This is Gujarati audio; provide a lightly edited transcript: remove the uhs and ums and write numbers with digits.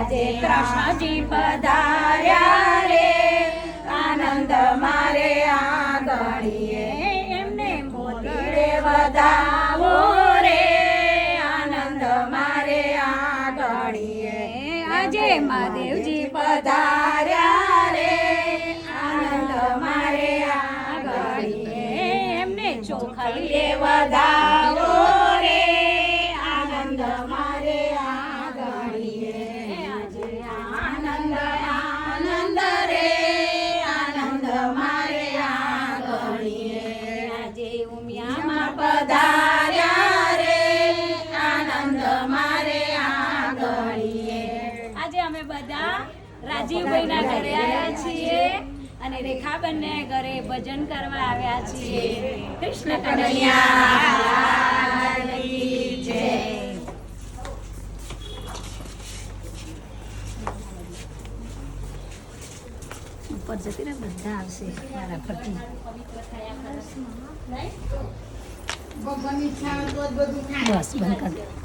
આજે કૃષ્ણજી પધાર્યા રે આનંદ મારે આંગણીએ એમને મોતીડે વધાવો રે આનંદ મારે આંગણીએ આજે મહાદેવજી પધાર્યા રે આનંદ મારે આંગણીએ એમને ચોખલીએ વધાવો રે આનંદ મારે આંગણીએ આજે આનંદ આનંદ રે આનંદ મારે આંગણીએ આજે ઉમિયામાં પધાર્યા રે આનંદ મારે આંગણીએ આજે અમે બધા રાજીવભાઈના ઘરે આવ્યા છીએ અને રેખાબેનને ઘરે ભજન કરવા આવ્યા છીએ કૃષ્ણ કનૈયા કી જય ઉપર જતી ને બધા આવશે મારા ફરતી બસ બંધ કરી